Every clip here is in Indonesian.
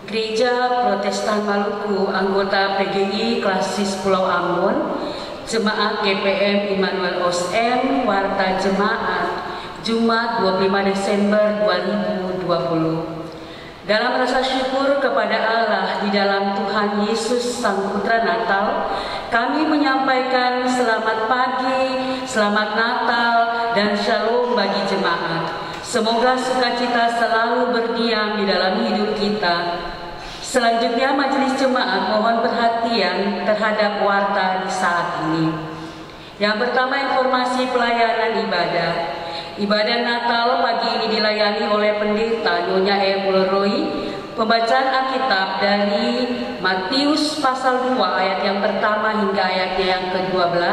Gereja Protestan Maluku, anggota PGI Klasis Pulau Ambon, Jemaat GPM Immanuel OSM, Warta Jemaat, Jumat 25 Desember 2020. Dalam rasa syukur kepada Allah di dalam Tuhan Yesus Sang Putra Natal, kami menyampaikan selamat pagi, selamat Natal, dan shalom bagi jemaat. Semoga sukacita selalu berdiam di dalam hidup kita. Selanjutnya majelis jemaat mohon perhatian terhadap warta di saat ini. Yang pertama, informasi pelayanan ibadah. Ibadah Natal pagi ini dilayani oleh pendeta Nyonya Roy. Pembacaan Alkitab dari Matius pasal 2 ayat yang pertama hingga ayatnya yang ke-12.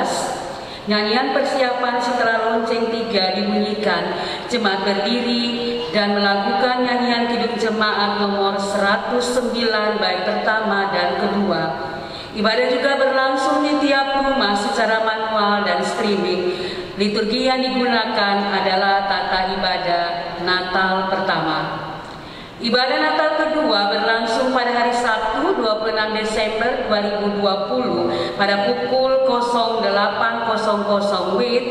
Nyanyian persiapan setelah lonceng 3 dibunyikan, jemaat berdiri dan melakukan nyanyian kidung jemaat nomor 109 bait pertama dan kedua. Ibadah juga berlangsung di tiap rumah secara manual dan streaming. Liturgi yang digunakan adalah tata ibadah Natal pertama. Ibadah Natal kedua berlangsung pada hari Sabtu 26 Desember 2020 pada pukul 08.00 WIB,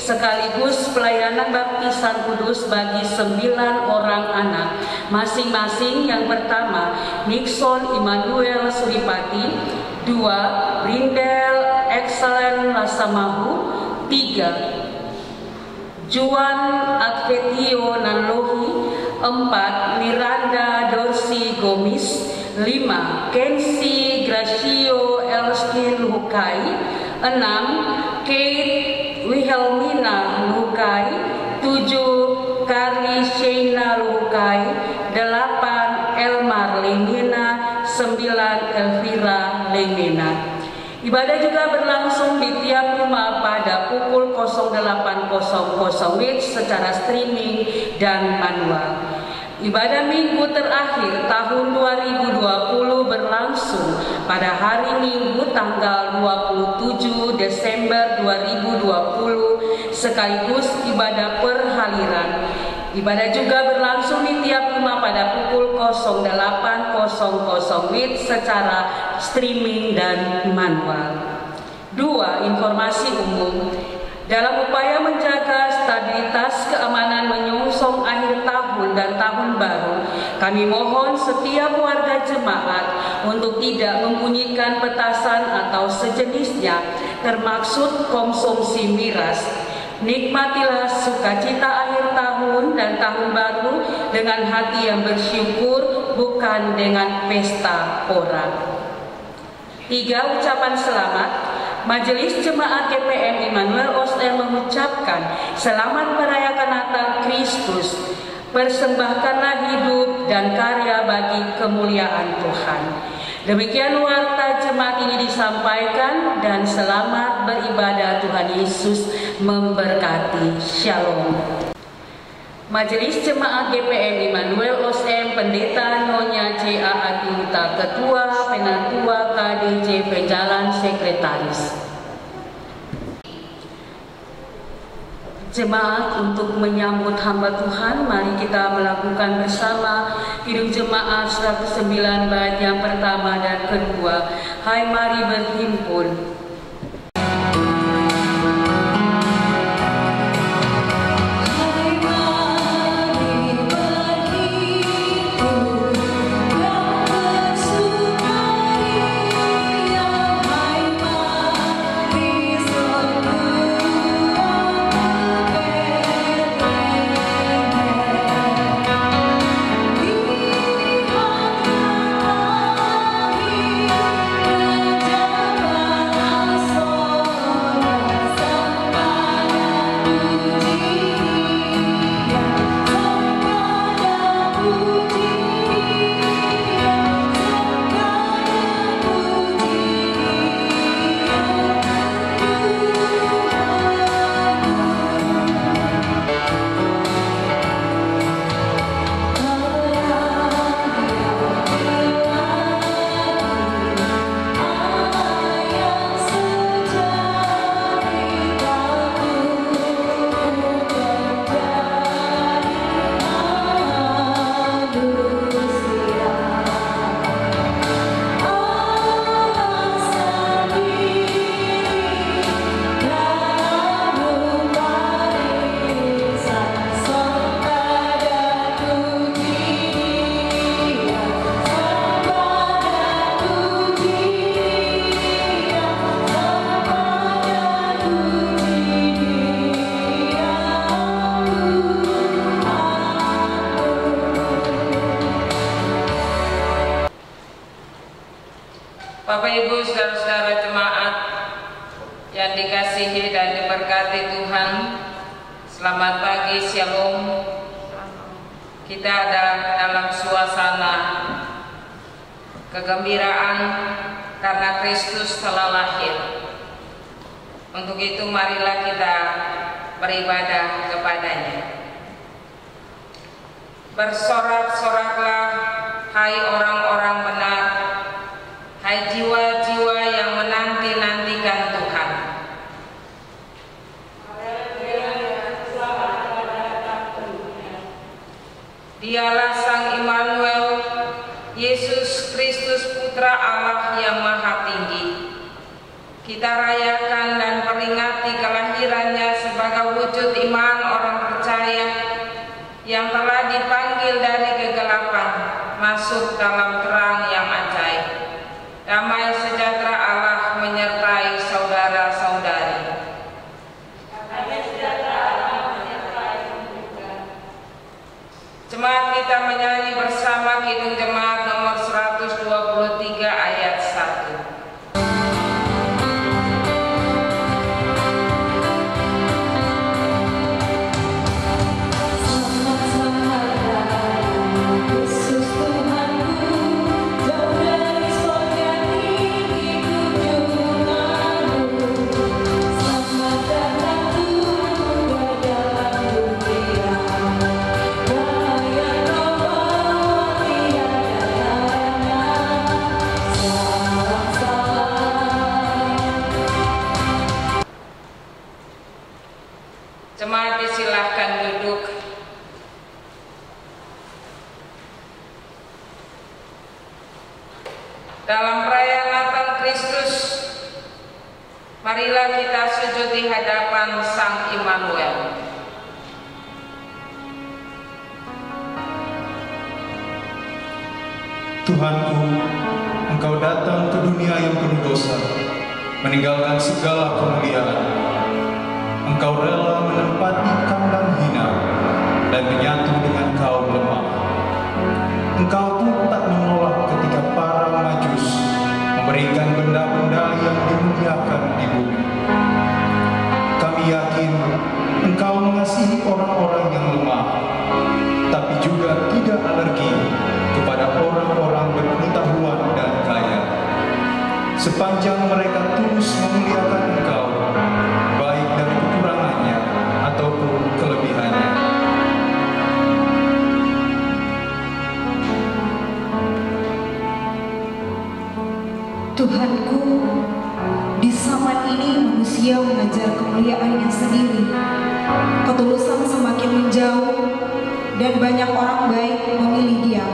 sekaligus pelayanan baptisan kudus bagi 9 orang anak. Masing-masing yang pertama Nixon Immanuel Suripati, 2 Brindel Excellent Lasamahu, 3 Juan Advetio Nanlohi, 4 Miranda Dorsi Gomis, 5 Kensi Gracio Elskin Lukai, 6 Kate Wilhelmina Lukai, 7 Carly Sheina Lukai, 8 Elmar Lemina, 9 Elvira Lemina. Ibadah juga berlangsung di tiap rumah pada pukul 08.00 WIB secara streaming dan manual. Ibadah minggu terakhir tahun 2020 berlangsung pada hari Minggu tanggal 27 Desember 2020 sekaligus ibadah perhaliran. Ibadah juga berlangsung di tiap rumah pada pukul 08.00 WIB secara streaming dan manual. 2. Informasi umum. Dalam upaya menjaga stabilitas keamanan menyongsong akhir tahun dan tahun baru, kami mohon setiap warga jemaat untuk tidak membunyikan petasan atau sejenisnya, termaksud konsumsi miras. Nikmatilah sukacita akhir tahun dan tahun baru dengan hati yang bersyukur, bukan dengan pesta pora. 3. Ucapan selamat. Majelis Jemaat GPM Immanuel OSM mengucapkan selamat merayakan Natal Kristus. Persembahkanlah hidup dan karya bagi kemuliaan Tuhan. Demikian warta jemaat ini disampaikan, dan selamat beribadah. Tuhan Yesus memberkati. Shalom. Majelis Jemaat GPM Immanuel OSM Pendeta Nyonya C.A. Adiuta, Ketua, Penatua KDJ Pejalan, Sekretaris. Jemaat, untuk menyambut hamba Tuhan, mari kita melakukan bersama kidung jemaat 109 bait yang pertama dan kedua. Hai mari berhimpun. Bapak Ibu saudara-saudara jemaat yang dikasihi dan diberkati Tuhan, selamat pagi, shalom. Kita ada dalam suasana kegembiraan karena Kristus telah lahir. Untuk itu marilah kita beribadah kepadanya. Bersorak-soraklah hai orang-orang benar, hai jiwa-jiwa yang menanti-nantikan Tuhan. Dialah Sang Immanuel, Yesus Kristus Putra Allah yang Maha Tinggi. Kita rayakan dan peringati kelahirannya sebagai wujud iman orang percaya yang telah dipanggil dari kegelapan masuk dalam terang yang ajaib. Damai sejahtera Allah menyertai saudara-saudari. Jemaat kita menyanyi bersama Kidung Jemaat nomor 123 ayat 1. Jemaat disilahkan duduk. Dalam perayaan Natal Kristus, marilah kita sujud di hadapan Sang Immanuel. Tuhanku, Engkau datang ke dunia yang penuh dosa, meninggalkan segala kemuliaan. Engkau rela menempati kandang hina dan menyatu dengan kaum lemah. Engkau pun tak menolak ketika para majus memberikan benda-benda yang dimuliakan di bumi. Kami yakin Engkau mengasihi orang-orang yang lemah, tapi juga tidak alergi kepada orang-orang berpengetahuan dan kaya. Sepanjang mereka tulus memuliakan Engkau, baik dari kekurangannya ataupun kelebihannya. Tuhanku, di zaman ini manusia mengejar kemuliaannya sendiri. Ketulusan semakin menjauh dan banyak orang baik memilih diam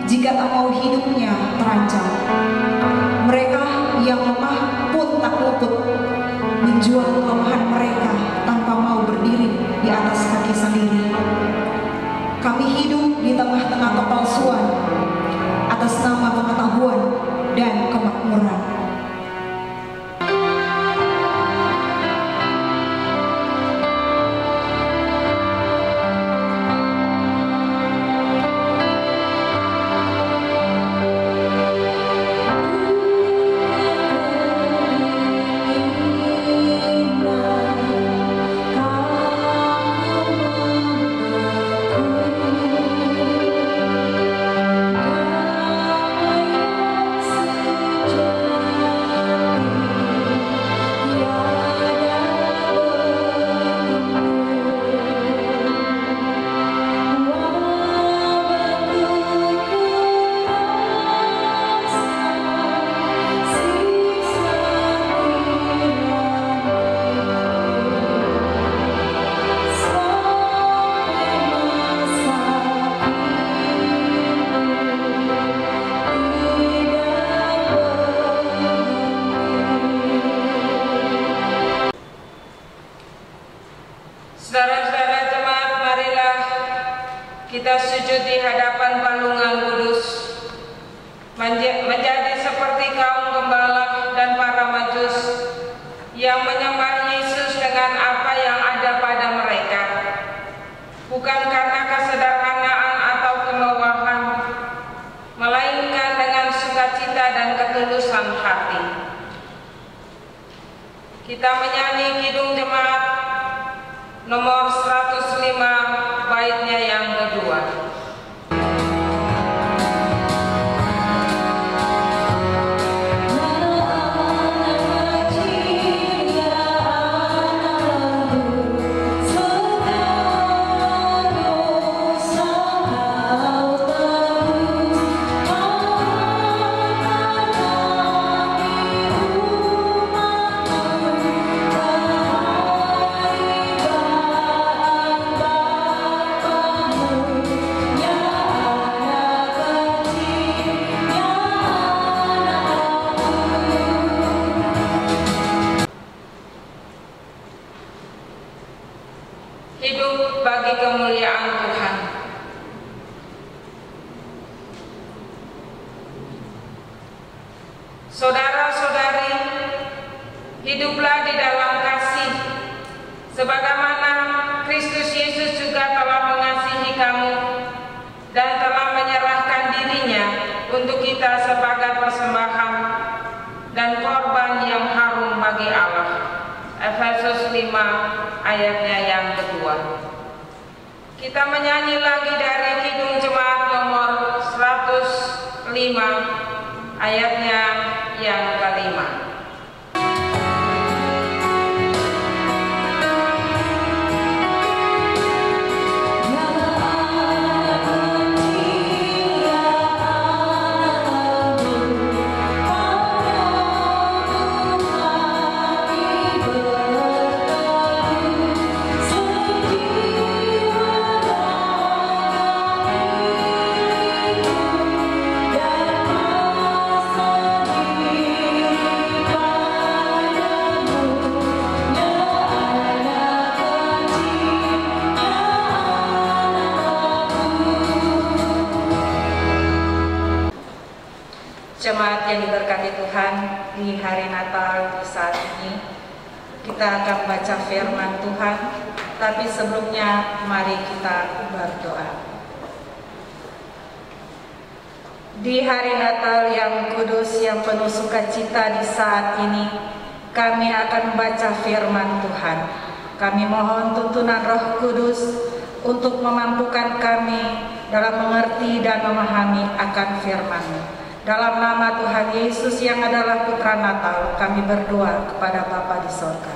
jika tak mau hidupnya terancam. Mereka yang lemah pun tak luput menjual kelemahan mereka tanpa mau berdiri di atas kaki sendiri. Kami hidup di tengah-tengah kepalsuan atas nama pengetahuan dan kemakmuran. Saudara-saudara jemaat, marilah kita sujud di hadapan palungan kudus, menjadi seperti kaum gembala dan para majus yang menyembah Yesus dengan apa yang ada pada mereka, bukan karena kesederhanaan atau kemewahan, melainkan dengan sukacita dan ketulusan hati. Kita menyanyi Kidung Jemaat nomor 105 baitnya yang kedua. Hidup bagi kemuliaan Tuhan. Saudara-saudari, hiduplah di dalam kasih, sebagaimana Kristus Yesus juga telah mengasihi kamu dan telah menyerahkan dirinya untuk kita sebagai persembahan dan korban yang harum bagi Allah. Efesus 5 ayatnya yang kedua. Kita menyanyi lagi dari Kidung Jemaat nomor 105 ayatnya yang kelima. Jemaat yang diberkati Tuhan, di hari Natal saat ini kita akan baca firman Tuhan, tapi sebelumnya mari kita berdoa. Di hari Natal yang kudus, yang penuh sukacita di saat ini, kami akan membaca firman Tuhan. Kami mohon tuntunan Roh Kudus untuk memampukan kami dalam mengerti dan memahami akan firman-Mu. Dalam nama Tuhan Yesus yang adalah Putra Natal, kami berdoa kepada Bapa di sorga.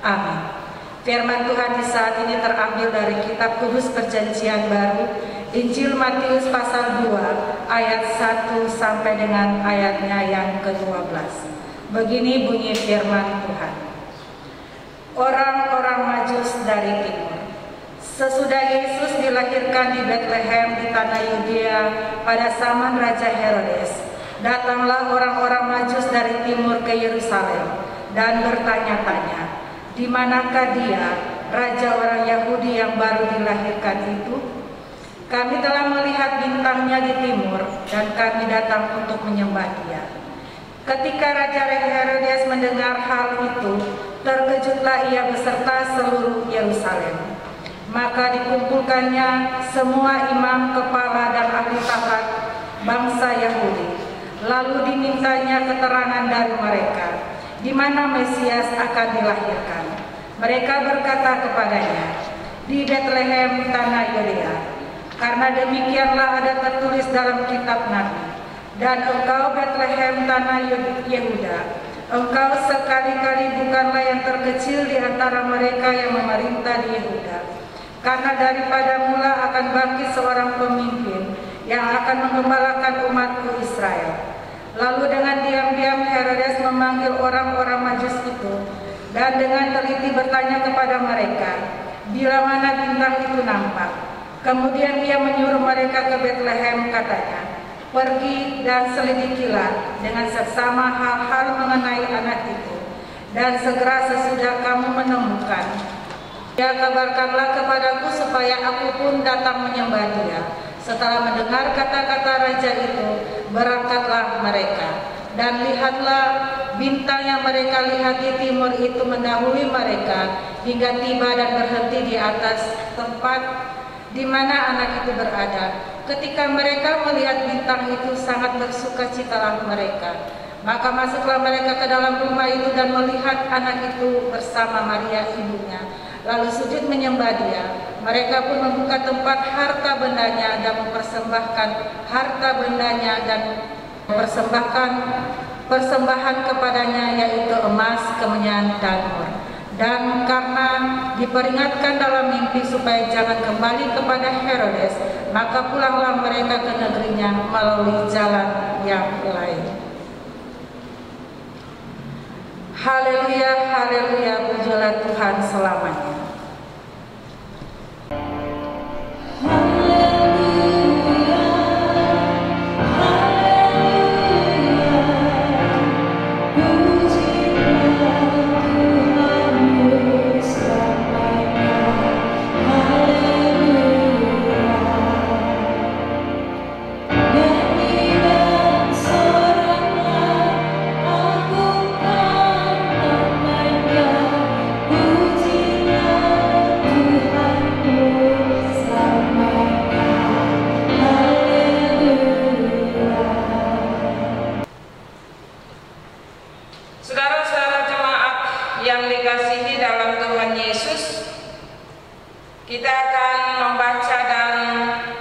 Amin. Firman Tuhan di saat ini terambil dari Kitab Kudus Perjanjian Baru, Injil Matius pasal 2, ayat 1 sampai dengan ayatnya yang ke-12. Begini bunyi firman Tuhan. Orang-orang Majus dari timur. Sesudah Yesus dilahirkan di Bethlehem di tanah Yudea pada zaman Raja Herodes, datanglah orang-orang Majus dari timur ke Yerusalem dan bertanya-tanya, di manakah dia, raja orang Yahudi yang baru dilahirkan itu? Kami telah melihat bintangnya di timur dan kami datang untuk menyembah dia. Ketika Raja Herodes mendengar hal itu, terkejutlah ia beserta seluruh Yerusalem. Maka dikumpulkannya semua imam, kepala, dan ahli Taurat bangsa Yahudi. Lalu dimintanya keterangan dari mereka, di mana Mesias akan dilahirkan. Mereka berkata kepadanya, di Bethlehem tanah Yudea, karena demikianlah ada tertulis dalam kitab Nabi. Dan engkau Bethlehem tanah Yehuda, engkau sekali-kali bukanlah yang terkecil di antara mereka yang memerintah di Yehuda. Karena daripada mula akan bangkit seorang pemimpin yang akan menggembalakan umatku Israel. Lalu dengan diam-diam Herodes memanggil orang-orang Majus itu dan dengan teliti bertanya kepada mereka, bila mana bintang itu nampak. Kemudian ia menyuruh mereka ke Bethlehem, katanya, pergi dan selidikilah dengan seksama hal-hal mengenai anak itu. Dan segera sesudah kamu menemukan, ya kabarkanlah kepadaku supaya aku pun datang menyembah dia. Setelah mendengar kata-kata raja itu, berangkatlah mereka. Dan lihatlah, bintang yang mereka lihat di timur itu mendahului mereka hingga tiba dan berhenti di atas tempat di mana anak itu berada. Ketika mereka melihat bintang itu, sangat bersukacitalah mereka. Maka masuklah mereka ke dalam rumah itu dan melihat anak itu bersama Maria ibunya, lalu sujud menyembah dia. Mereka pun membuka tempat harta bendanya dan mempersembahkan harta bendanya dan mempersembahkan persembahan kepadanya, yaitu emas, kemenyan, dan mur. Dan karena diperingatkan dalam mimpi supaya jangan kembali kepada Herodes, maka pulanglah mereka ke negerinya melalui jalan yang lain. Haleluya, haleluya, pujilah Tuhan selamanya. Saudara-saudara jemaat yang dikasihi dalam Tuhan Yesus, kita akan membaca dan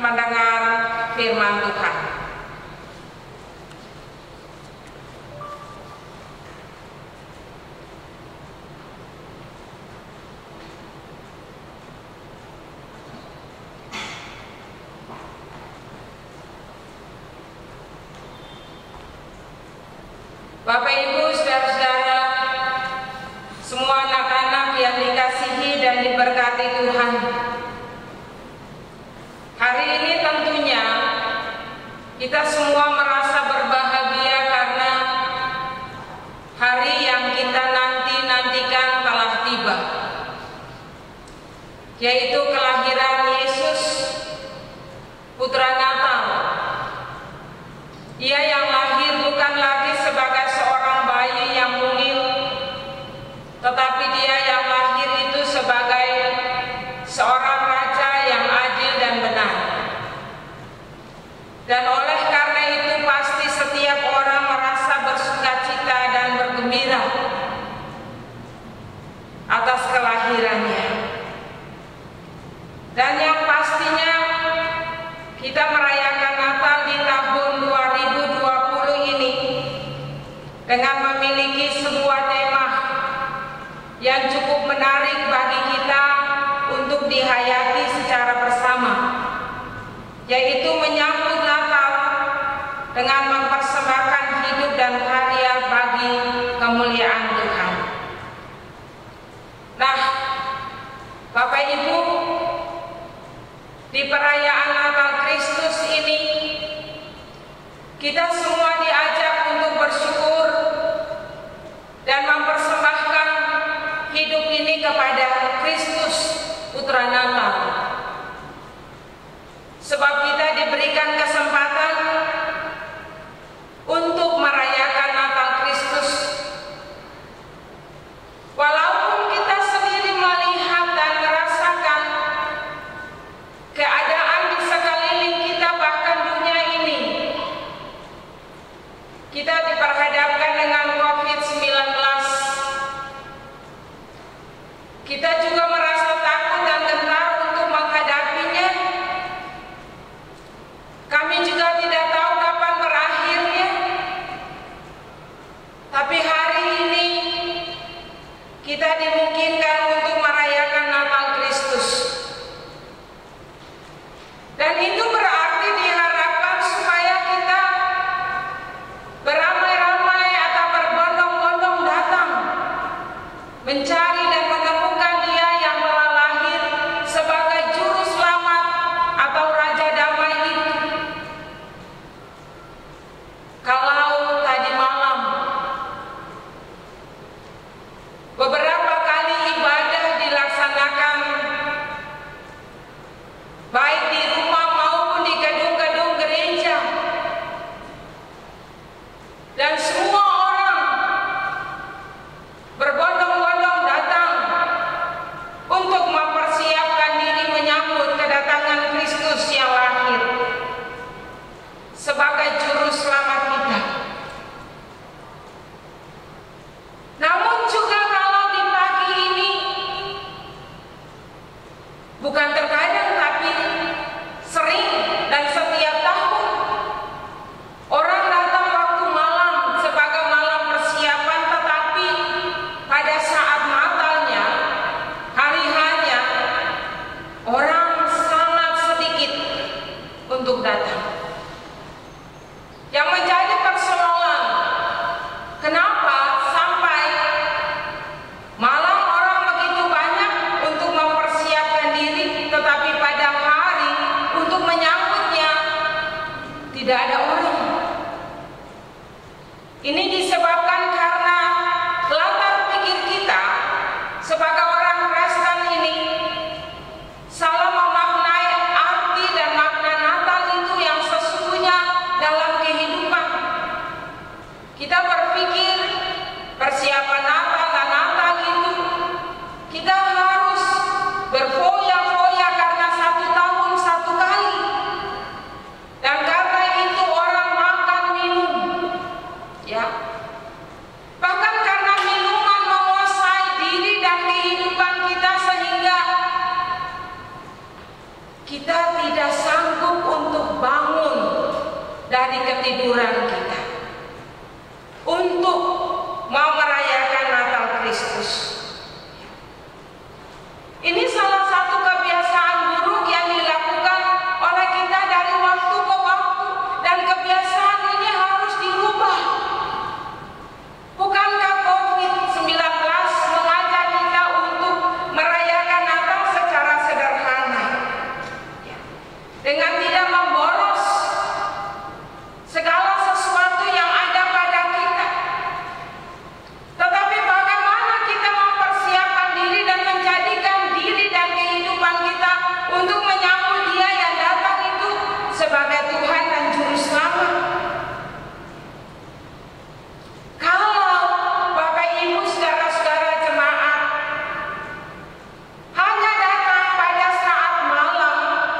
mendengar firman Tuhan. Bapak, Ibu, saudara-saudara, semua anak-anak yang dikasihi dan diberkati Tuhan, hari ini tentunya kita semua merasa berbahagia karena hari yang kita nantikan telah tiba, yaitu kelahiran Yesus, Putra Natal. Ia yang lahir bukan lagi sebagai seorang bayi yang mungil, tetapi dia yang lahir itu sebagai seorang raja yang adil dan benar. Dan oleh karena itu pasti setiap orang merasa bersukacita dan bergembira atas kelahirannya. Dan yang pastinya kita merayakan Natal di tahun 2020 ini dengan memiliki sebuah tema yang cukup menarik bagi kita untuk dihayati secara bersama, yaitu menyambut Natal dengan mempersembahkan hidup dan karya bagi kemuliaan Tuhan. Nah, Bapak Ibu, di perayaan Natal Kristus ini kita semua diajak untuk bersyukur dan mempersembahkan hidup ini kepada Kristus, Putra Natal. Sebab kita diberikan kesempatan untuk merayakan Natal Kristus. Walaupun kita sendiri melihat dan merasakan keadaan di sekeliling kita, bahkan dunia ini, kita diperhadapkan dengan COVID-19. Kita juga merasa takut dan gentar untuk menghadapinya. Kami juga tidak tahu kapan berakhirnya. Tapi hari ini kita dimungkinkan untuk merayakan Natal Kristus. Dan itu berarti diharapkan supaya kita beramai-ramai atau berbondong-bondong datang mencari dan menemukan Dia yang tidak ada orang. Ini disebabkan karena latar pikir kita sebagai orang Kristen ini salah memaknai arti dan makna Natal itu yang sesungguhnya dalam kehidupan. Kita berpikir persiapan Natal dan Natal itu kita harus berfoya-foya karena 1 tahun 1 kali, dan karena itu orang makan minum, ya. Bahkan karena minuman menguasai diri dan kehidupan kita sehingga kita tidak sanggup untuk bangun dari ketiduran kita untuk mau merayakan Natal Kristus. Ini salah satu kebiasaan buruk yang dilakukan oleh kita dari waktu ke waktu, dan kebiasaan ini harus dirubah. Bukankah COVID-19 mengajak kita untuk merayakan Natal secara sederhana, dengan tidak memboros segala sesuatu yang ada pada kita? Tetapi bagaimana kita mempersiapkan diri dan menjadikan diri dan kehidupan kita untuk menyambut Dia yang datang itu sebagai Tuhan dan Juru Selamat? Kalau Bapak Ibu saudara-saudara jemaat hanya datang pada saat malam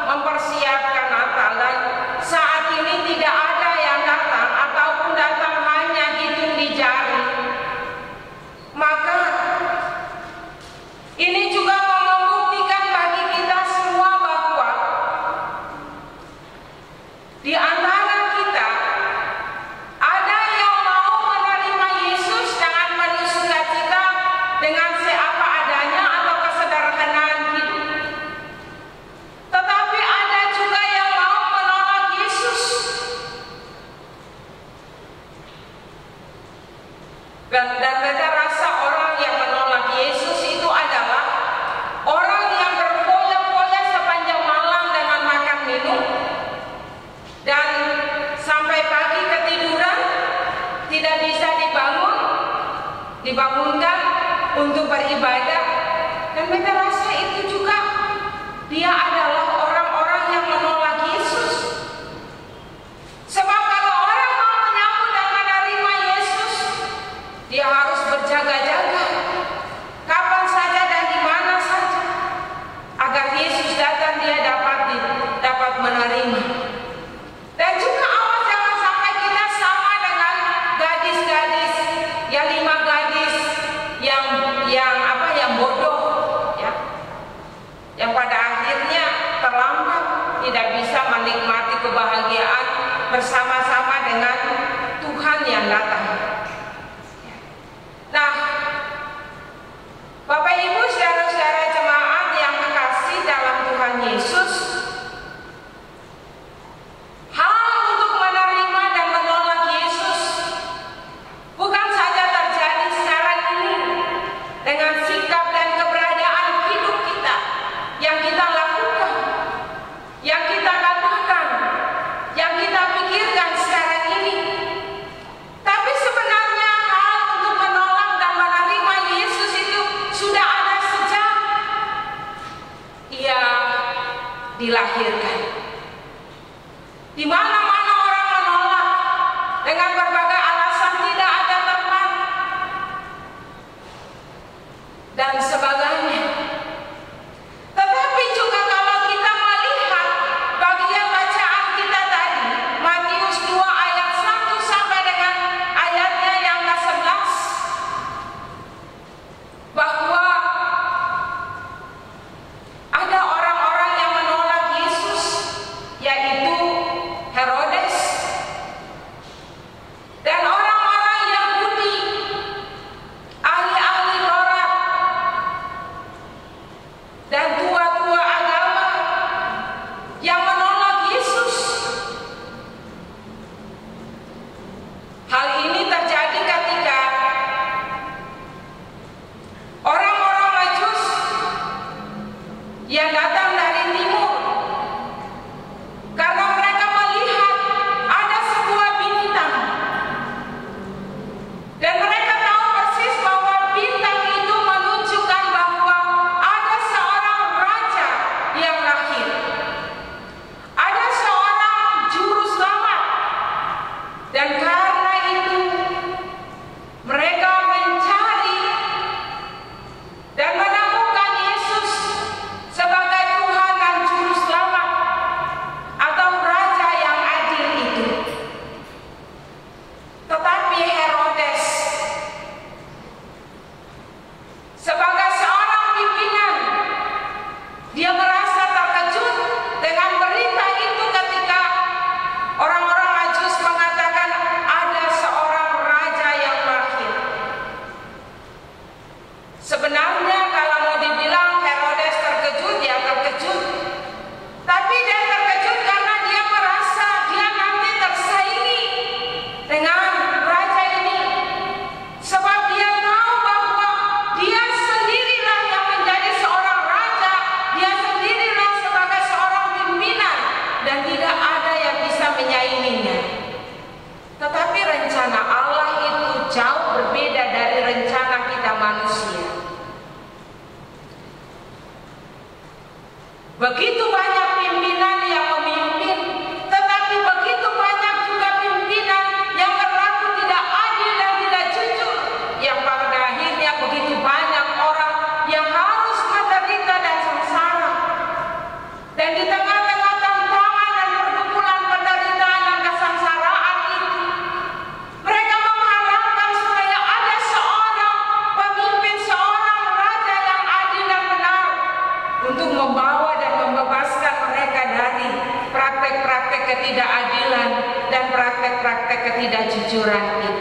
mempersiapkan Natal, dan saat ini tidak ada yang datang ataupun datang hanya hitung di jari, maka ini juga membuktikan bagi kita semua bahwa di antara kita ada yang mau menerima Yesus dengan penuh sukacita, dengan seapa adanya atau kesederhanaan hidup. Tetapi ada juga yang mau menolak Yesus. Dan mereka rasa orang yang menolak Yesus itu adalah orang yang berfoya-foya sepanjang malam dengan makan minum, dan sampai pagi ketiduran, tidak bisa dibangunkan untuk beribadah. Dan mereka rasa itu juga dia adalah orang-orang yang menolak Yesus. Sebab kalau orang mau menyambut dan menerima Yesus, dia harus berjaga-jaga kapan saja dan di mana saja, agar Yesus datang dia dapat menerima. Dan juga awas jangan sampai kita sama dengan gadis-gadis, ya 5 gadis yang bodoh, ya, yang pada akhirnya terlambat, tidak bisa menikmati kebahagiaan bersama-sama dengan Tuhan yang datang. Nah, Bapak Ibu saudara-saudara jemaat yang kekasih dalam Tuhan Yesus, hal untuk menerima dan menolak Yesus bukan saja terjadi sekarang ini dengan sikap dan keberadaan hidup kita yang kita lakukan, yang kita katakan, yang kita pikirkan sekarang ini. Tapi sebenarnya hal untuk menolak dan menerima Yesus itu sudah ada sejak Ia dilahirkan. Di mana-mana orang menolak dengan berbagai alasan, tidak ada tempat dan sebagainya. Tetapi juga kalau kita melihat bagian bacaan kita tadi, Matius 2 ayat 1 sampai dengan ayatnya yang ke-11, bahwa ada orang-orang yang menolak Yesus, yaitu Herodes dan orang-orang Yahudi, ahli-ahli Taurat dan tua-tua agama yang menolak Yesus. Hal ini terjadi ketika orang-orang Majus yang datang dari timur, karena mereka melihat Begitu banyak pimpinan yang memimpin, tetapi begitu banyak juga pimpinan yang berlaku tidak adil dan tidak jujur, yang pada akhirnya begitu banyak orang yang harus menderita dan sengsara. Dan di tengah-tengah tantangan dan pergumulan penderitaan dan kesengsaraan itu, mereka mengharapkan supaya ada seorang pemimpin, seorang raja yang adil dan benar untuk membawa dan membebaskan mereka dari praktek-praktek ketidakadilan dan praktek-praktek ketidakjujuran itu.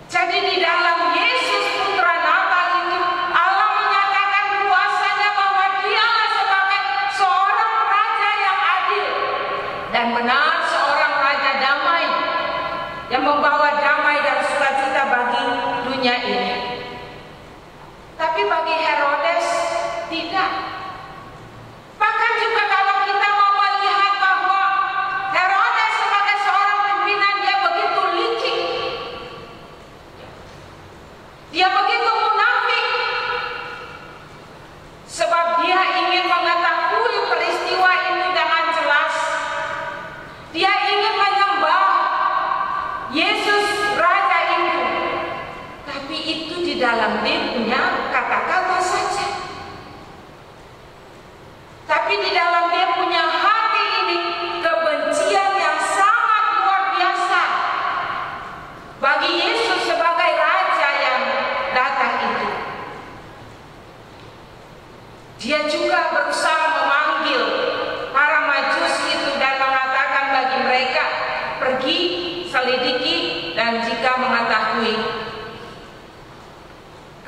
Jadi di dalam Yesus Putra Natal itu, Allah menyatakan kuasanya bahwa Dialah sebagai seorang raja yang adil dan benar, seorang raja damai yang membawa damai dan sukacita bagi dunia ini. Tapi bagi Herodes tidak. Bahkan juga kalau kita mau melihat bahwa Herodes sebagai seorang pimpinan, dia begitu licik, dia begitu munafik, sebab dia ingin mengetahui peristiwa ini dengan jelas. Dia ingin menyembah Yesus Raja itu, tapi itu di dalam dirinya kata-kata saja. Tapi di dalam dia punya hati ini kebencian yang sangat luar biasa bagi Yesus sebagai raja yang datang itu. Dia juga berusaha memanggil para majusi itu dan mengatakan bagi mereka, pergi, selidiki, dan jika mengetahui,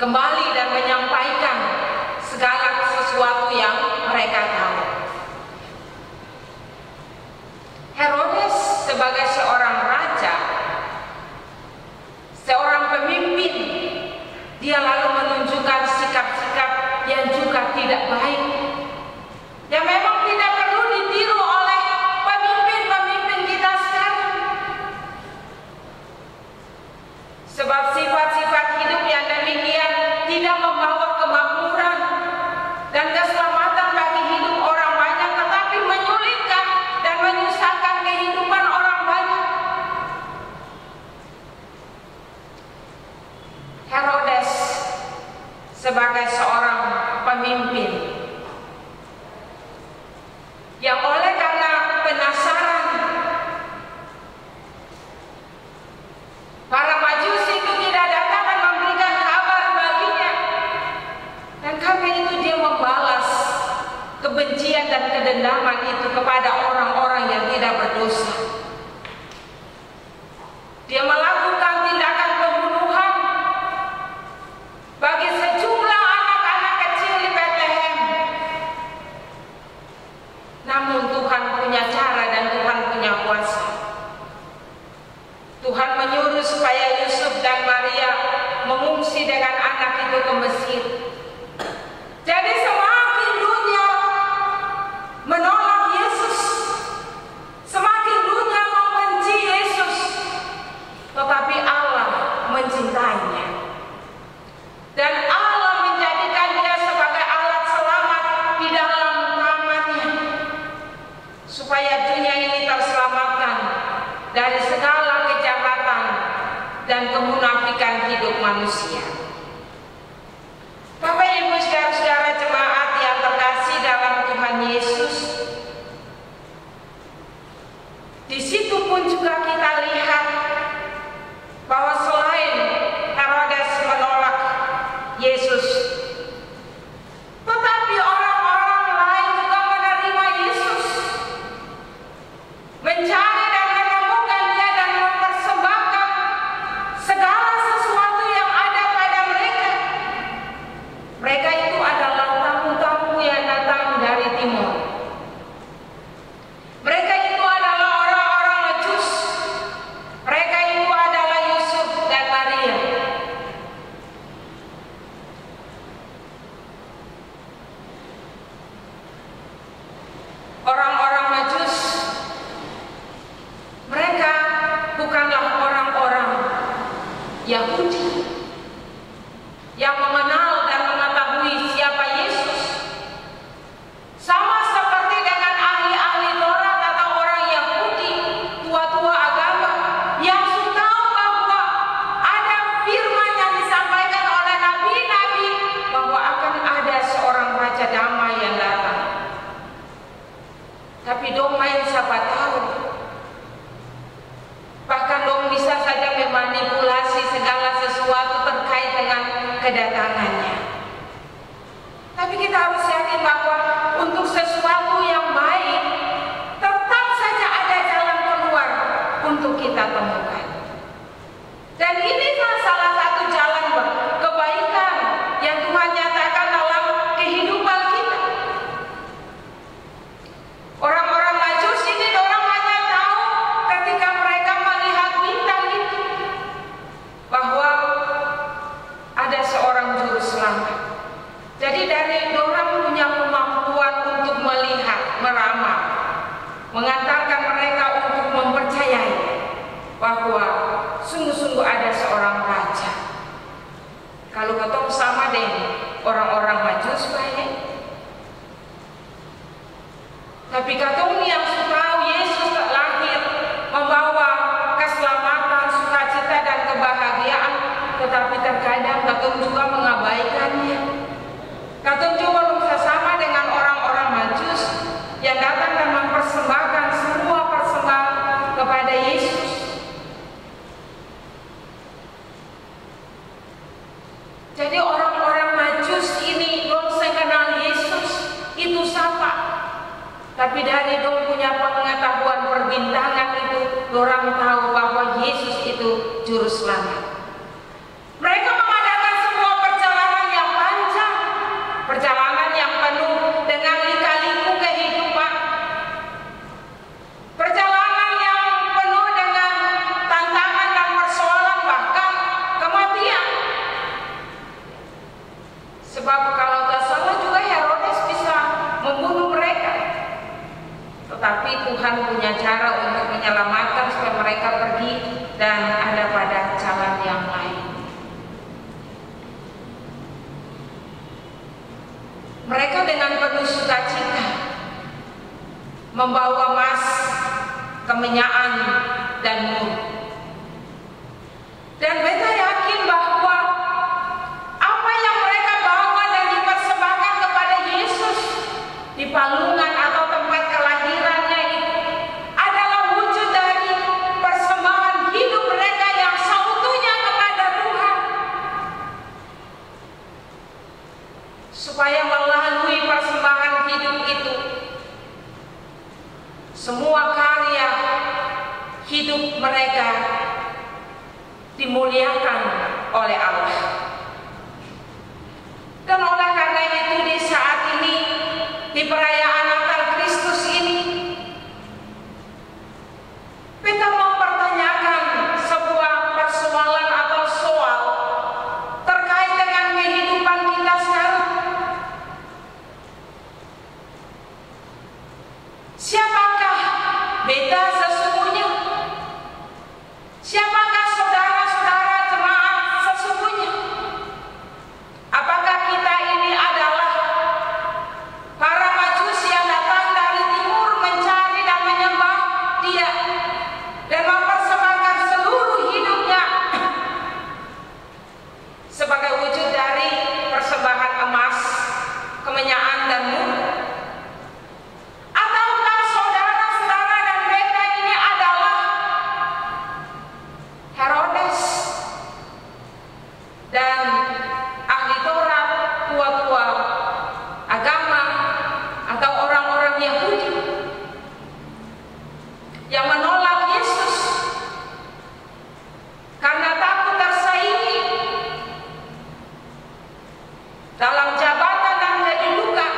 kembali dan menyampaikan segala sesuatu yang mereka tahu. Herodes sebagai seorang raja, seorang pemimpin, dia lalu menunjukkan sikap-sikap yang juga tidak baik, yang memang tidak perlu ditiru oleh pemimpin-pemimpin kita sekarang. Sebab sifat-sifat hidup yang demikian tidak membawa kemakmuran dan keselamatan bagi hidup orang banyak, tetapi menyulitkan dan menyusahkan kehidupan orang banyak. Herodes sebagai seorang pemimpin yang oleh karena penasaran, para majusi itu tidak datang dan memberikan kabar baginya, dan karena itu dia membalas kebencian dan kedendaman itu kepada orang-orang yang tidak berdosa. Dia melakukan tindakan pembunuhan bagi sejumlah anak-anak kecil di Bethlehem. Namun Tuhan punya cara dan Tuhan punya kuasa. Tuhan menyuruh supaya Yusuf dan Maria mengungsi dengan anak itu ke Mesir. Jadi semakin dunia menolak Yesus, semakin dunia membenci Yesus, tetapi Allah mencintainya. Dan Allah menjadikan dia sebagai alat selamat di dalam tangannya, supaya dunia ini terselamatkan dari segala kejahatan dan kemunafikan hidup manusia. Bapak Ibu saudara-saudara jemaat yang terkasih dalam Tuhan Yesus, di situ pun juga kita lihat bahwa selain Herodes menolak Yesus, tetapi orang-orang lain juga menerima Yesus, mencari dan menemukan dia dan mempersembahkan segala sesuatu yang ada pada Raja Damai yang datang. Tapi dong main siapa tahu. Bahkan dong bisa saja memanipulasi segala sesuatu terkait dengan kedatangannya. Tapi kita harus yakin bahwa untuk sesuatu yang baik tetap saja ada jalan keluar untuk kita temukan. Dan inilah salah satu jalan kebaikan yang Tuhan nyatakan dalam kehidupan kita. Orang-orang Majus ini orang hanya tahu ketika mereka melihat bintang itu bahwa ada seorang juru selamat. Jadi dari orang punya kemampuan untuk melihat, meramal, mengantarkan mereka untuk mempercayai bahwa sungguh-sungguh ada seorang raja. Kalau ketemu sama dengan orang-orang Majus baik, tapi ketemu yang tahu Yesus lahir membawa keselamatan, sukacita dan kebahagiaan, tetapi terkadang ketemu juga mengabaikannya. Ketemu juga bersama dengan orang-orang Majus yang datang dan mempersembahkan semua persembahan kepada Yesus. Jadi orang-orang Majus ini belum kenal Yesus itu siapa. Tapi dari dong punya pengetahuan perbintangan itu, orang tahu bahwa Yesus itu juru selamat. Mereka mengadakan sebuah perjalanan yang panjang, perjalanan yang penuh dengan lika-liku kehidupan, perjalanan yang penuh dengan tantangan dan persoalan bahkan kematian. Sebab kalau tak salah juga Herodes bisa membunuh mereka. Tetapi Tuhan punya cara untuk menyelamatkan supaya mereka pergi dan ada pada jalan yang lain. Mereka dengan penuh sukacita membawa emas, kemenyan, dan mur. Dan mereka yakin bahwa apa yang mereka bawa dan dipersembahkan kepada Yesus di palungan atau tempat kelahirannya itu adalah wujud dari persembahan hidup mereka yang seutuhnya kepada Tuhan, supaya melalui persembahan hidup itu semua karya hidup mereka dimuliakan oleh Allah. Dan oleh karena itu di saat ini, di perayaan Natal Kristus ini, kita mempertanyakan sebuah persoalan atau soal terkait dengan kehidupan kita sekarang. Siapakah beta sesungguhnya? Siapakah saudara-saudara jemaat sesungguhnya? Apakah kita ini adalah para Majus yang datang dari timur mencari dan menyembah Dia dan mempersembahkan seluruh hidupnya sebagai wujud dari persembahan emas, kemenyan, dan mur? Ataukah saudara-saudara dan mereka ini adalah Herodes dan ahli Taurat, tua-tua agama, atau orang-orang Yahudi yang menolak Yesus karena takut tersaingi dalam jabatan dan kedudukan?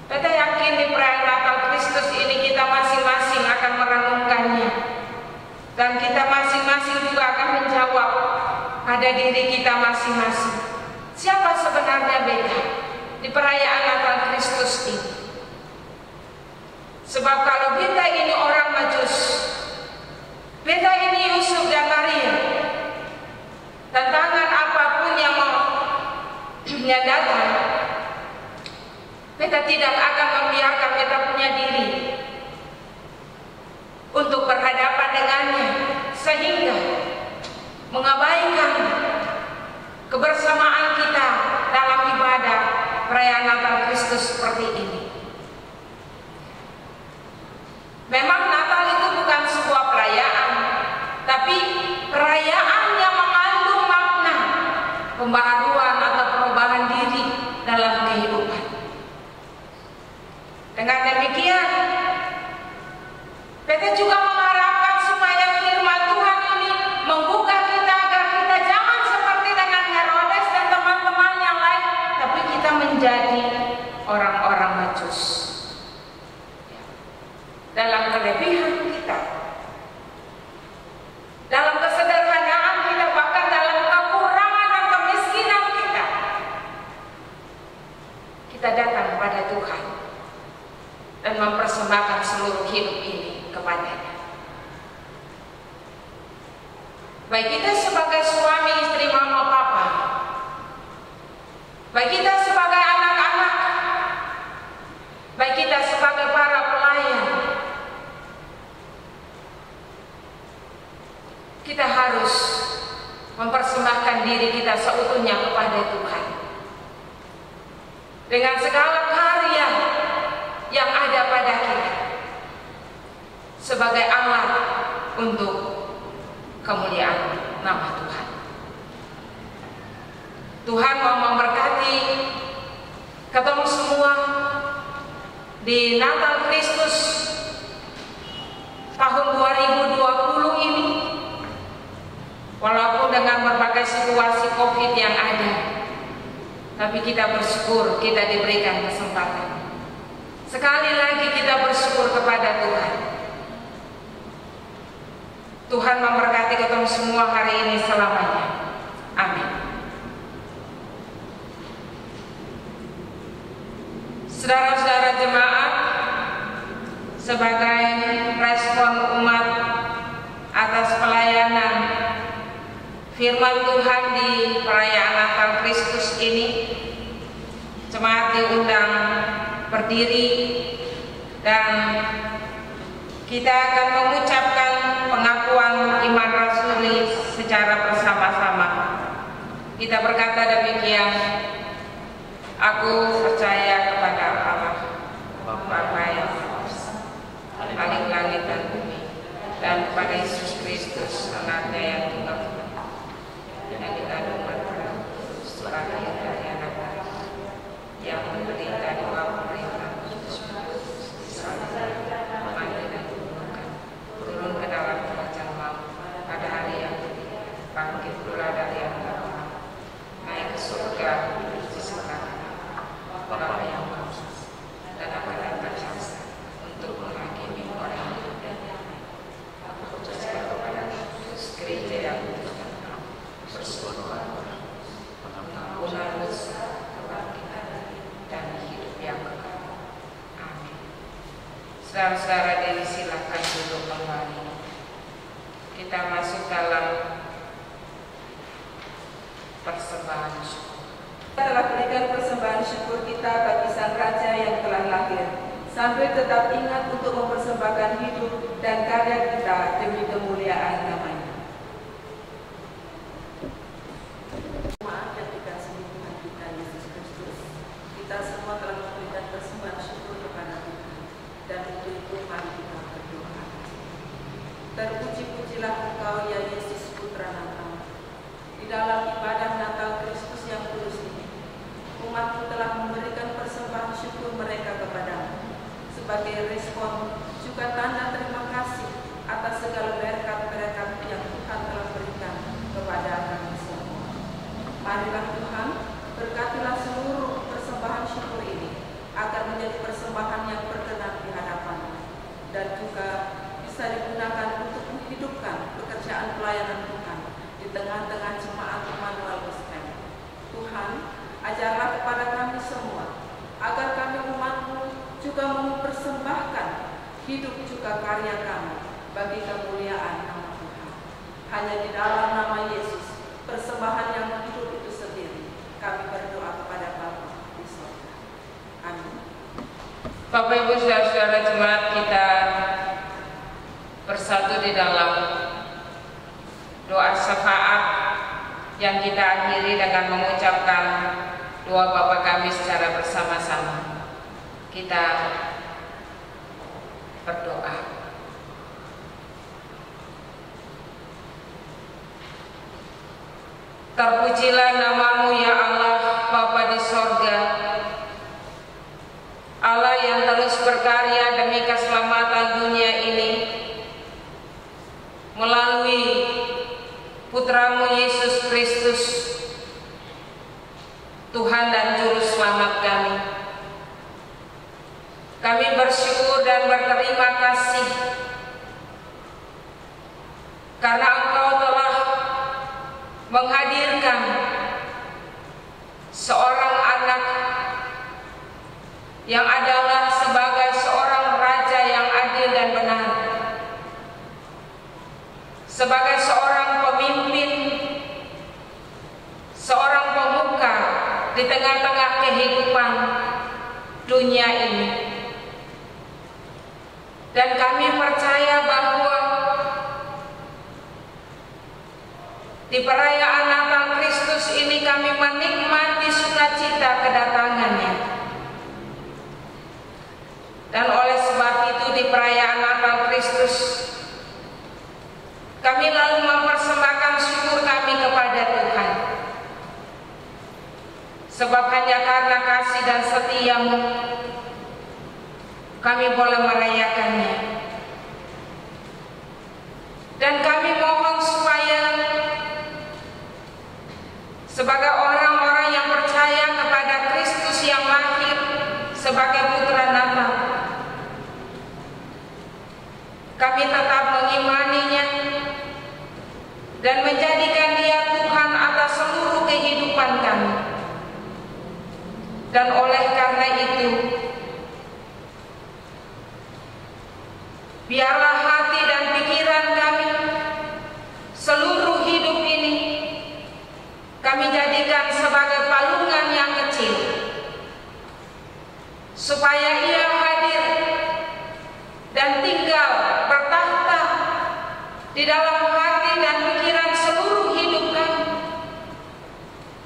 Kita yakin di perayaan Natal Kristus ini kita masing-masing akan merenungkannya, dan kita masing-masing juga akan menjawab pada diri kita masing-masing, siapa sebenarnya beta di perayaan Natal Kristus ini. Sebab kalau beta ini orang Majus, beta ini Yusuf dan Maria, tantangan apapun yang datang, beta tidak akan membiarkan beta punya diri untuk berhadapan dengannya, sehingga mengabaikan kebersamaan perayaan Natal Kristus seperti ini. Memang Natal itu bukan sebuah perayaan, tapi perayaan yang mengandung makna pembaharuan atau perubahan diri dalam kehidupan. Dengan demikian, PT juga mengharapkan supaya firman Tuhan ini membuka kita agar kita jangan seperti dengan Herodes dan teman-teman yang lain, tapi kita menjadi orang-orang Majus. Dalam kelebihan kita, dalam kesederhanaan kita, bahkan dalam kekurangan dan kemiskinan kita datang kepada Tuhan dan mempersembahkan seluruh hidup ini kepadanya. Baik kita sebagai suami, istri, mama, papa, baik kita sebagai anak-anak, baik kita sebagai para pelayan, kita harus mempersembahkan diri kita seutuhnya kepada Tuhan dengan segala karya yang ada pada kita sebagai alat untuk kemuliaan nama Tuhan. Tuhan mau memberkati ketemu semua di Natal Kristus tahun 2020 ini. Walaupun dengan berbagai situasi COVID yang ada, tapi kita bersyukur kita diberikan kesempatan. Sekali lagi kita bersyukur kepada Tuhan. Tuhan memberkati kita semua hari ini selamanya. Amin. Saudara-saudara jemaat, sebagai respon umat atas pelayanan firman Tuhan di perayaan Natal Kristus ini, jemaat diundang berdiri dan kita akan mengucapkan pengakuan iman rasuli secara bersama-sama. Kita berkata demikian: aku percaya kepada Allah, Bapa yang paling langit dan bumi, dan kepada Yesus Kristus, anaknya yang tunggal, yang dikandung dari sebagai dari anak yang menderita di bawah perintah mati dan diturunkan, turun ke dalam kerajaan maut, pada hari yang bangkit pula dari antara orang, naik ke surga di sebelah Bapa yang maha, dan akan datang jaksa untuk menghakimi orang yang hidup dan yang mati. Aku percaya kepada gereja yang persekutuan, pengampunan dosa, kebangkitan, dan hidup yang kekal. Amin. Saudara-saudara, silakan duduk kembali. Kita masuk dalam persembahan syukur. Kita telah berikan persembahan syukur kita bagi Sang Raja yang telah lahir, sambil tetap ingat untuk mempersembahkan hidup dan karya kita demi kemuliaan namanya. Kita semua telah memberikan persembahan syukur kepada Tuhan, dan untuk itu mari kita berdoa. Terpuji-pujilah Engkau ya Yesus Putra Natal. Di dalam ibadah Natal Kristus yang kudus ini, umat-Mu telah memberikan persembahan syukur mereka kepadamu sebagai respon juga tanda terima kasih atas segala berkat-berkat yang Tuhan telah berikan kepada kami semua. Marilah Tuhan, berkatilah seluruh persembahan syukur ini agar menjadi persembahan yang berkenan di hadapan-Mu dan juga bisa digunakan untuk menghidupkan pekerjaan pelayanan Tuhan di tengah-tengah jemaat Immanuel Gospel. Tuhan, ajarlah kepada kami semua agar kami umat-Mu juga mempersembahkan hidup juga karya kami bagi kemuliaan nama Tuhan. Hanya di dalam nama Yesus, persembahan yang hidup itu sendiri, kami berdoa kepada Bapa di surga. Amin. Bapak Ibu saudara-saudara jemaat, kita bersatu di dalam doa syafaat yang kita akhiri dengan mengucapkan doa Bapa kami secara bersama-sama. Kita berdoa. Terpujilah nama-Mu ya Allah, Bapa di sorga, Allah yang terus berkarya demi keselamatan dunia ini melalui Putra-Mu Yesus Kristus, Tuhan dan Juru Selamat kami. Kami bersyukur dan berterima kasih karena Engkau telah menghadirkan seorang anak yang adalah sebagai seorang raja yang adil dan benar, sebagai seorang pemimpin, seorang pemuka di tengah-tengah kehidupan dunia ini. Dan kami percaya bahwa di perayaan Natal Kristus ini kami menikmati sukacita kedatangannya. Dan oleh sebab itu di perayaan Natal Kristus kami lalu mempersembahkan syukur kami kepada Tuhan. Sebab hanya karena kasih dan setia-Mu kami boleh merayakannya. Dan kami mohon supaya sebagai orang-orang yang percaya kepada Kristus yang lahir sebagai Putra Natal, kami tetap mengimaninya dan menjadikan Dia Tuhan atas seluruh kehidupan kami. Dan oleh karena itu, biarlah hati dan pikiran kami, seluruh hidup ini, kami jadikan sebagai palungan yang kecil, supaya Ia hadir dan tinggal bertahta di dalam hati dan pikiran seluruh hidup kami.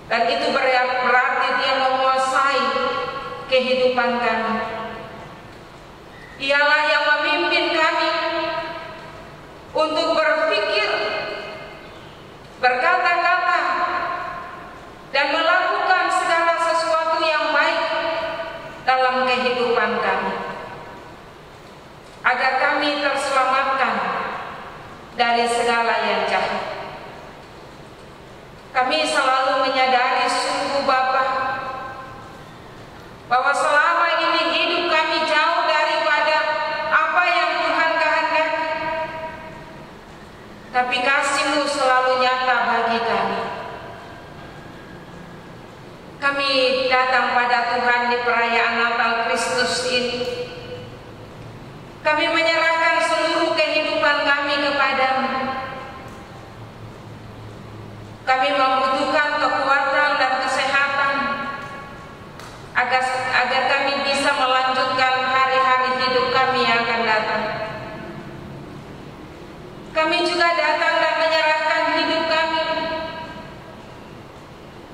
Dan itu berarti Dia menguasai kehidupan kami. Ialah yang memimpin kami untuk berpikir, berkata-kata, dan melakukan segala sesuatu yang baik dalam kehidupan kami, agar kami terselamatkan dari segala yang jahat. Kami selalu menyadari sungguh Bapa, bahwa selama ini hidup kami jauh daripada apa yang Tuhan kehendaki, tapi kasih-Mu selalu nyata bagi kami. Kami datang pada Tuhan di perayaan Natal Kristus ini. Kami menyerahkan seluruh kehidupan kami kepada-Mu. Kami membutuhkan kekuatan dan kesehatan agar kami bisa melanjutkan hari-hari hidup kami yang akan datang. Kami juga datang dan menyerahkan hidup kami,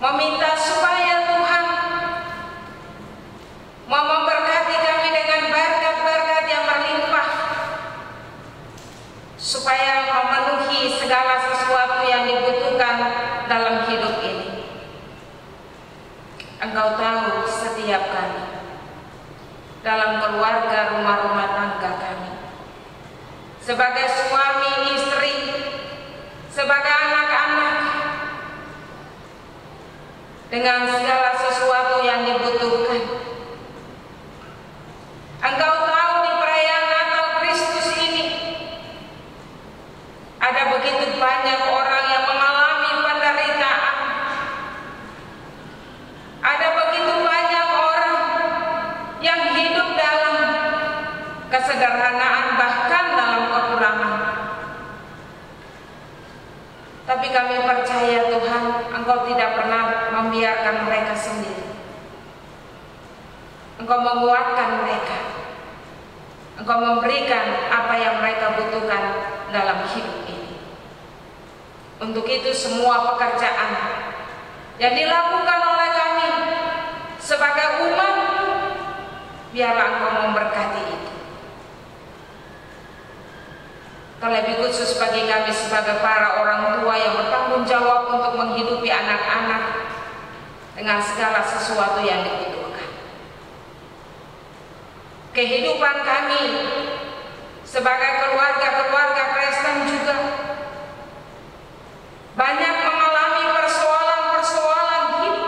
meminta supaya Tuhan mau memberkati kami dengan berkat-berkat yang berlimpah, supaya memenuhi segala sesuatu yang dibutuhkan dalam hidup ini. Engkau tahu setiap kami, dalam keluarga, rumah-rumah tangga kami, sebagai suami, istri, sebagai anak-anak, dengan segala sesuatu yang dibutuhkan. Engkau tahu di perayaan Natal Kristus ini ada begitu banyak orang yang mengalami penderitaan. Ada begitu banyak orang yang hidup dalam kesederhanaan, bahkan dalam kekurangan. Tapi kami percaya Tuhan, Engkau tidak pernah membiarkan mereka sendiri. Engkau menguatkan mereka. Engkau memberikan apa yang mereka butuhkan dalam hidup ini. Untuk itu semua pekerjaan yang dilakukan oleh kami sebagai umat, biarlah Engkau memberkati itu. Terlebih khusus bagi kami sebagai para orang tua yang bertanggung jawab untuk menghidupi anak-anak dengan segala sesuatu yang dibutuhkan. Kehidupan kami sebagai keluarga-keluarga Kristen juga banyak mengalami persoalan-persoalan hidup.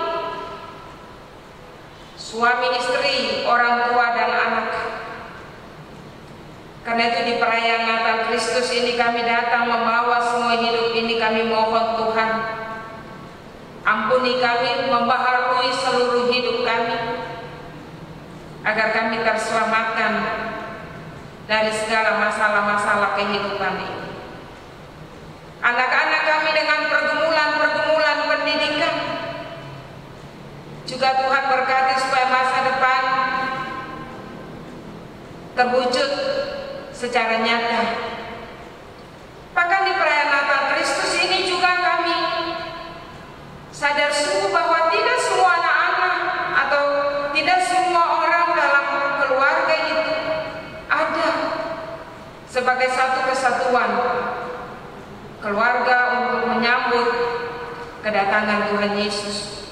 Suami istri, orang tua dan anak. Karena itu di perayaan Natal Kristus ini kami datang membawa semua hidup ini. Kami mohon Tuhan, ampuni kami, membaharui seluruh hidup kami, agar kami terselamatkan dari segala masalah-masalah kehidupan ini. Anak-anak kami dengan pergumulan-pergumulan pendidikan, juga Tuhan berkati supaya masa depan terwujud secara nyata. Bahkan di perayaan Natal Kristus ini juga kami sadar sungguh bahwa tidak semua anak-anak atau tidak semua orang dalam keluarga itu ada sebagai satu kesatuan keluarga untuk menyambut kedatangan Tuhan Yesus.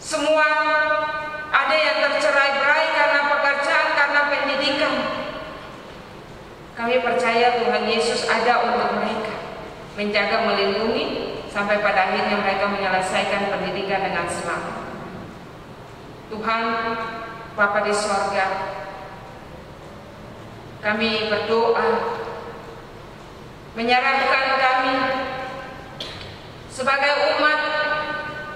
Semua ada yang tercerai-berai karena pekerjaan, karena pendidikan. Kami percaya Tuhan Yesus ada untuk mereka, menjaga, melindungi, sampai pada akhirnya mereka menyelesaikan pendidikan dengan selamat. Tuhan Bapa di sorga, kami berdoa, menyerahkan kami sebagai umat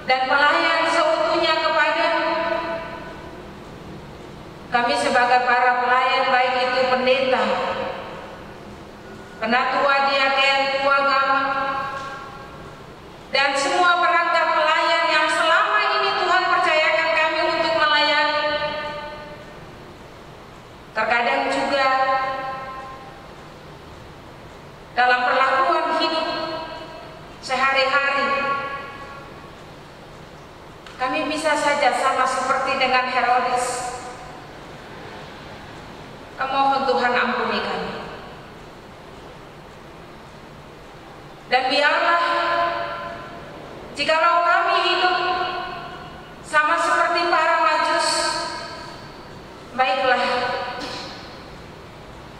dan pelayan seutuhnya kepada-Mu. Kami sebagai para pelayan, baik itu pendeta, penatua, diaken, tua agama, dan semua perangkat pelayan yang selama ini Tuhan percayakan kami untuk melayani. Terkadang juga dalam perlakuan hidup sehari-hari kami bisa saja sama seperti dengan Herodes. Mohon Tuhan ampuni kami. Dan biarlah jikalau kami hidup sama seperti para Majus, baiklah,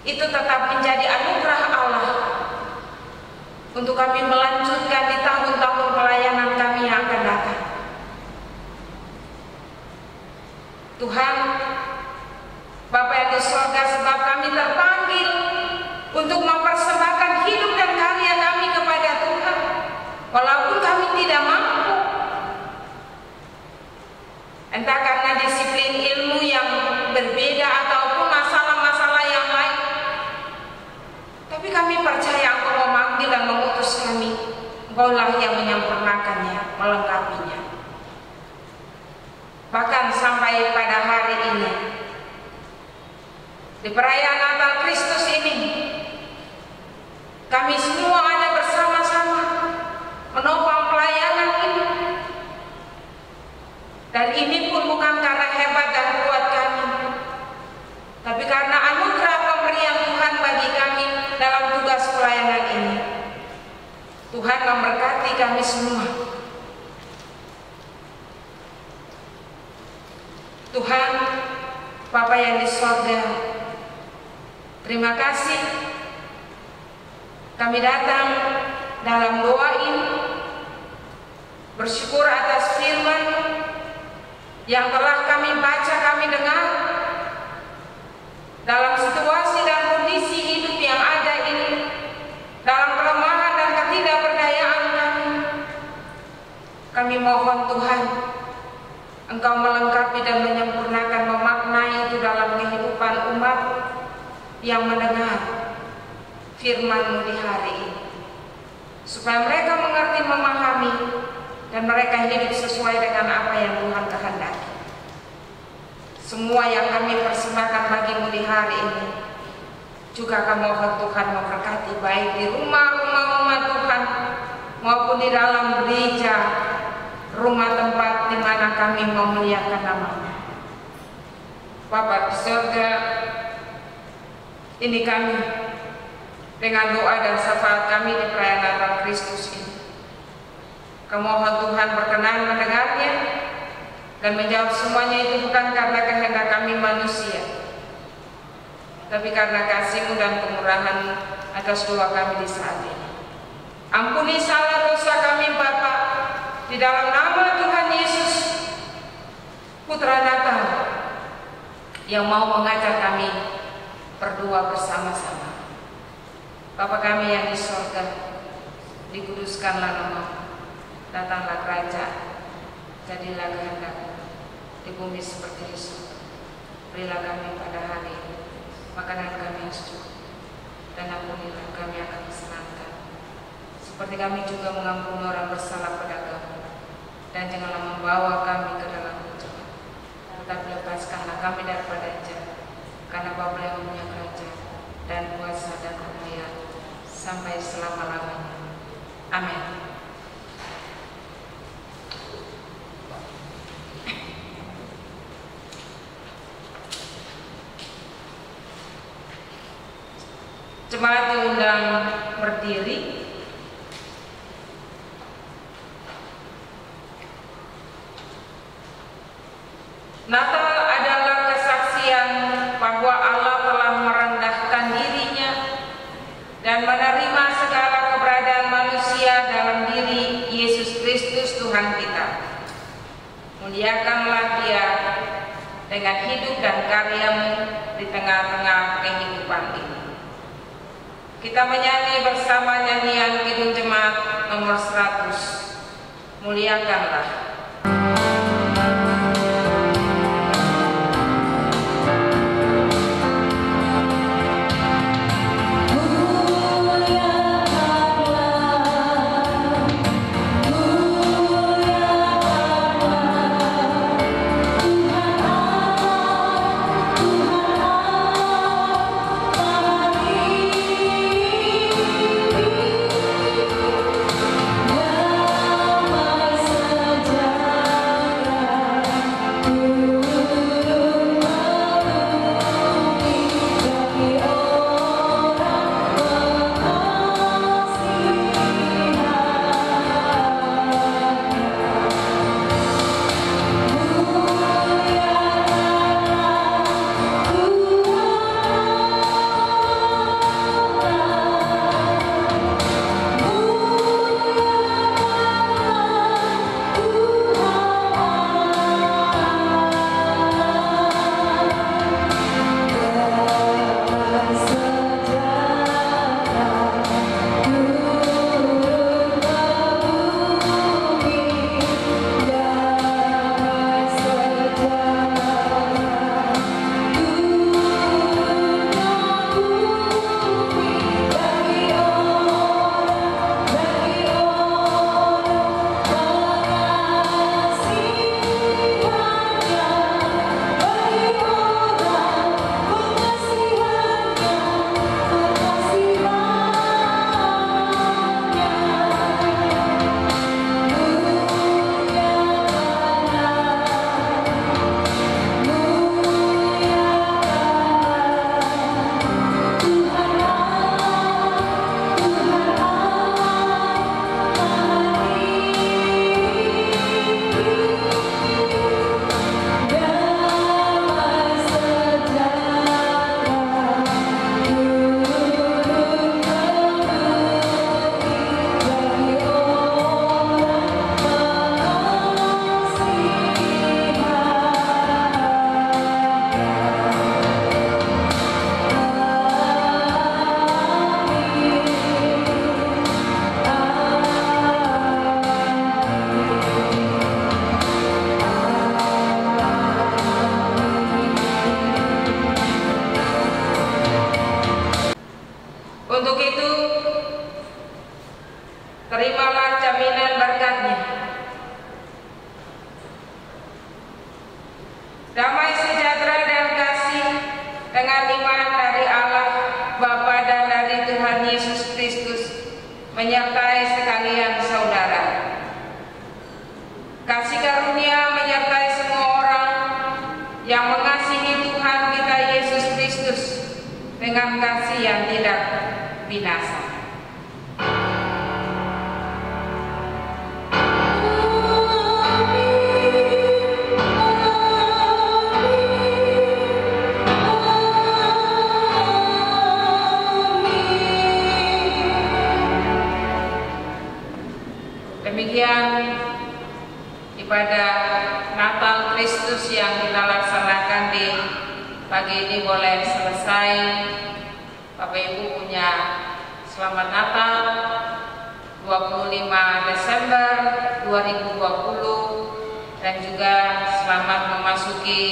itu tetap menjadi anugerah Allah untuk kami melanjutkan di tahun-tahun pelayanan kami yang akan datang. Tuhan Bapa yang di surga, sebab kami terpanggil untuk mempersembahkan hidup dan karya kami kepada Tuhan, walaupun kami tidak mampu, entah karena disiplin ilmu yang berbeda ataupun masalah-masalah yang lain. Tapi kami percaya Engkau memanggil dan mengutus kami. Engkaulah yang menyempurnakannya, melengkapinya. Bahkan sampai pada hari ini, di perayaan Natal Kristus ini, kami semua ada bersama-sama menopang pelayanan ini. Dan ini pun bukan karena hebat dan kuat kami, tapi karena anugerah pemberian Tuhan bagi kami dalam tugas pelayanan ini. Tuhan memberkati kami semua. Tuhan Bapa yang di surga, terima kasih kami datang dalam doa ini, bersyukur atas firman yang telah kami baca, kami dengar dalam situasi dan kondisi hidup yang ada ini, dalam kelemahan dan ketidakberdayaan kami. Kami mohon Tuhan, Engkau melengkapi dan menyempurnakan, memaknai itu dalam kehidupan umat yang mendengar firman-Mu di hari ini, supaya mereka mengerti, memahami, dan mereka hidup sesuai dengan apa yang Tuhan kehendaki. Semua yang kami persembahkan bagi-Mu di hari ini, juga kami mohon Tuhan memberkati, baik di rumah-rumah umat Tuhan maupun di dalam gereja, rumah tempat di mana mana kami memuliakan nama-Mu. Bapa di surga, ini kami dengan doa dan syafaat kami di perayaan Natal Kristus ini. Kemohon Tuhan berkenan mendengarnya dan menjawab semuanya itu bukan karena kehendak kami manusia, tapi karena kasih-Mu dan kemurahan atas doa kami di saat ini. Ampuni salah dosa kami Bapa, di dalam nama Tuhan Yesus, Putra Natal, yang mau mengajar kami berdoa bersama-sama. Bapa kami yang di sorga, dikuduskanlah nama-Mu, datanglah kerajaan, jadilah kehendak-Mu di bumi seperti di surga. Berilah kami pada hari ini makanan kami yang cukup, dan ampunilah kami akan kesalahan, seperti kami juga mengampuni orang bersalah pada kami, dan janganlah membawa kami ke dalam pencobaan, tetapi lepaskanlah kami daripada jahat, karena Bapa yang punya kerajaan dan kuasa dan kemuliaan sampai selama-lamanya. Amin. Jemaat diundang berdiri. Natal adalah kesaksian bahwa Allah telah merendahkan dirinya dan menerima segala keberadaan manusia dalam diri Yesus Kristus Tuhan kita. Muliakanlah Dia dengan hidup dan karya-Mu di tengah-tengah kehidupan ini. Kita menyanyi bersama nyanyian Kidung Jemaat nomor 100. Muliakanlah. Damai sejahtera dan kasih dengan iman dari Allah Bapa dan dari Tuhan Yesus Kristus menyertai sekalian saudara. Kasih karunia menyertai dengan kasih yang tidak binasa. Demikian ibadah Natal Kristus yang kita laksanakan di pagi ini boleh selesai. Bapak Ibu punya selamat Natal 25 Desember 2020 dan juga selamat memasuki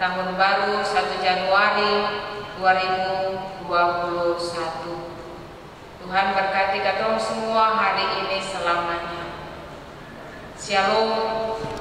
tahun baru 1 Januari 2021. Tuhan berkati kita semua hari ini selamanya. Shalom.